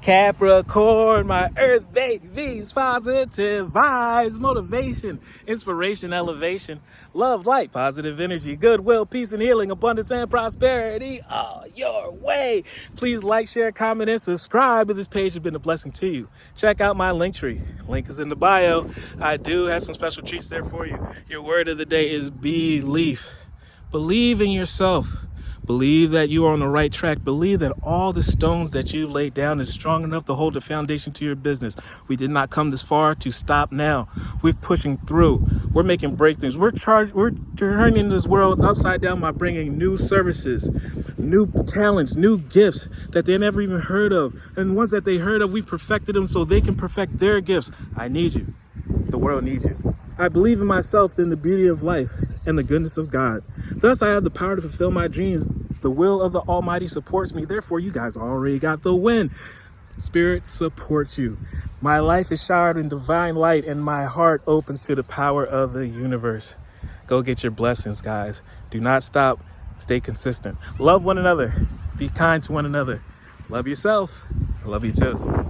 Capricorn, my earth babies, positive vibes, motivation, inspiration, elevation, love, light, positive energy, goodwill, peace and healing, abundance and prosperity all your way. Please like, share, comment, and subscribe if this page has been a blessing to you. Check out my LinkTree. Link is in the bio. I do have some special treats there for you. Your word of the day is belief. Believe in yourself. Believe that you are on the right track. Believe that all the stones that you've laid down is strong enough to hold the foundation to your business. We did not come this far to stop now. We're pushing through. We're making breakthroughs. We're turning this world upside down by bringing new services, new talents, new gifts that they never even heard of. And the ones that they heard of, we perfected them so they can perfect their gifts. I need you. The world needs you. I believe in myself, in the beauty of life and the goodness of God. Thus, I have the power to fulfill my dreams. The will of the Almighty supports me. Therefore, you guys already got the win. Spirit supports you. My life is showered in divine light and my heart opens to the power of the universe. Go get your blessings, guys. Do not stop. Stay consistent. Love one another. Be kind to one another. Love yourself. I love you too.